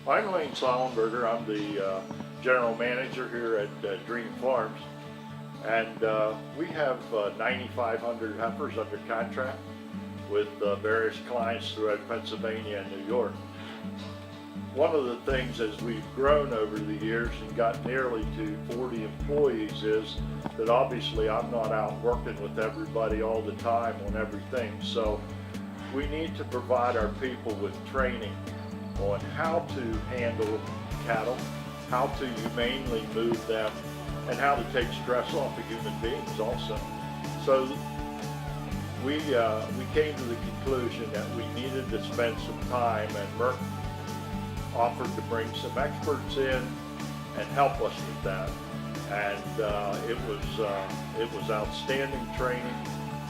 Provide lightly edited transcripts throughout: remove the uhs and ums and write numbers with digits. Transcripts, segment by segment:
I'm Lane Sollenberger. I'm the general manager here at Dream Farms, and we have 9,500 heifers under contract with various clients throughout Pennsylvania and New York. One of the things as we've grown over the years and got nearly to 40 employees is that obviously I'm not out working with everybody all the time on everything, so we need to provide our people with training on how to handle cattle, how to humanely move them, and how to take stress off of human beings also. So we came to the conclusion that we needed to spend some time, and Merck offered to bring some experts in and help us with that. And it was outstanding training,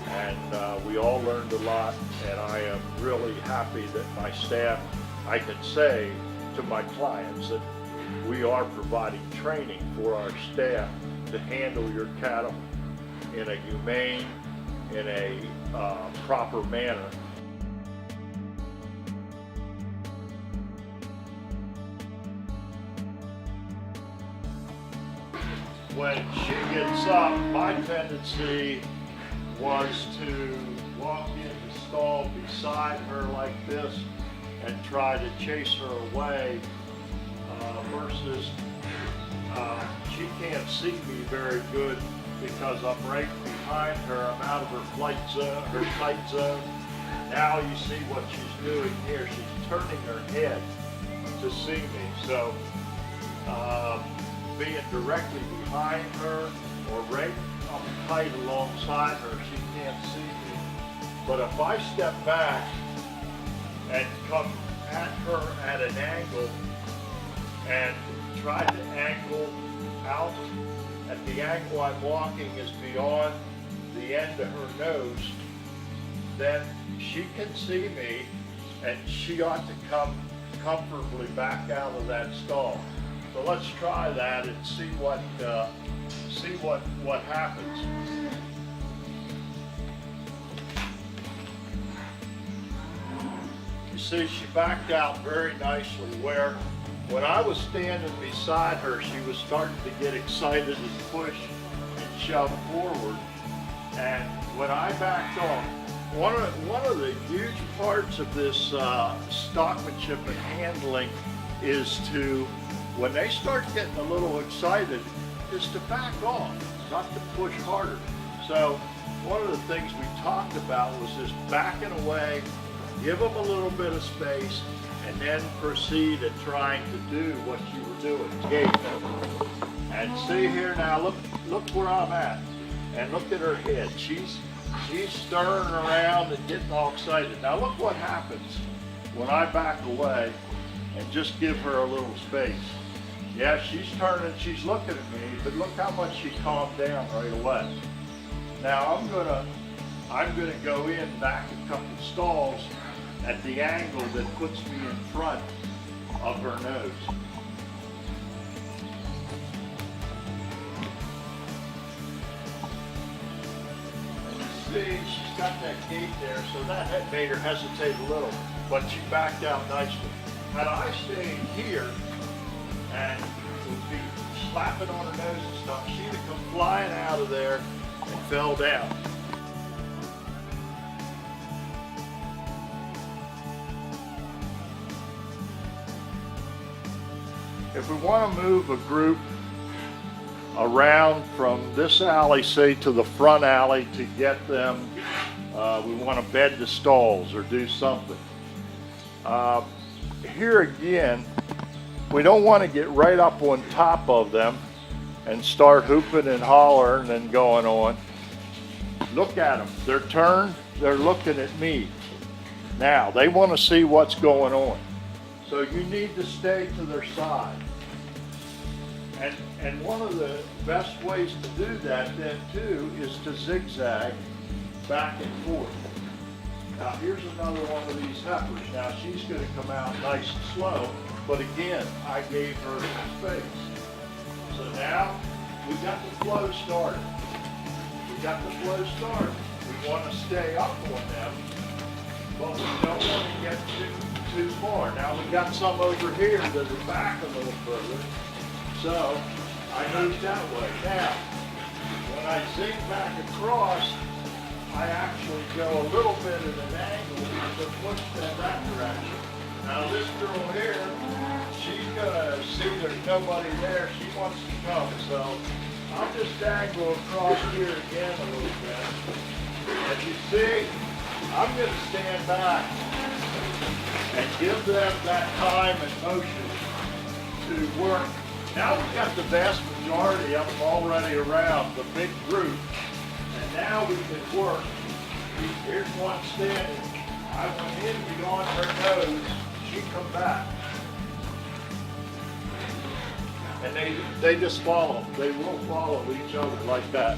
and we all learned a lot, and I am really happy that my staff, I can say to my clients that we are providing training for our staff to handle your cattle in a humane, in a proper manner. When she gets up, my tendency was to walk in the stall beside her like this and try to chase her away versus she can't see me very good because I'm right behind her. I'm out of her flight zone, her sight zone. Now you see what she's doing here. She's turning her head to see me. So being directly behind her or right up tight alongside her, she can't see me. But if I step back and come at her at an angle and try to angle out at the angle I'm walking is beyond the end of her nose, then she can see me and she ought to come comfortably back out of that stall. So let's try that and see what happens. You see, she backed out very nicely, where when I was standing beside her, she was starting to get excited and push and shove forward. And when I backed off, one of the huge parts of this stockmanship and handling is to, when they start getting a little excited, is to back off, not to push harder. So one of the things we talked about was just backing away, give them a little bit of space, and then proceed at trying to do what you were doing. And see here now, look where I'm at, and look at her head. She's stirring around and getting all excited. Now look what happens when I back away and just give her a little space. Yeah, she's turning, she's looking at me, but look how much she calmed down right away. Now I'm gonna go in back a couple stalls at the angle that puts me in front of her nose. And you see, she's got that gate there, so that had made her hesitate a little, but she backed out nicely. Had I stayed here and would be slapping on her nose and stuff, she'd have come flying out of there and fell down. If we want to move a group around from this alley, say, to the front alley to get them, we want to bed the stalls or do something. Here again, we don't want to get right up on top of them and start hooping and hollering and going on. Look at them. They're turned. They're looking at me. Now, they want to see what's going on. So you need to stay to their side. And one of the best ways to do that then too is to zigzag back and forth. Now here's another one of these heifers. Now she's going to come out nice and slow, but again, I gave her some space. So now we got the flow started. We want to stay up on them, but we don't want to get too too far. Now we got some over here that are back a little further, so I moved that way. Now, when I zig back across, I actually go a little bit at an angle to push them that direction. Now this girl here, she's gonna see there's nobody there. She wants to come, so I'll just angle across here again a little bit. As you see, I'm gonna stand back and give them that time and motion to work. Now we've got the vast majority of them already around, the big group, and now we can work. Here's one standing. I went in beyond her nose, she come back. And they just follow. They will follow each other like that.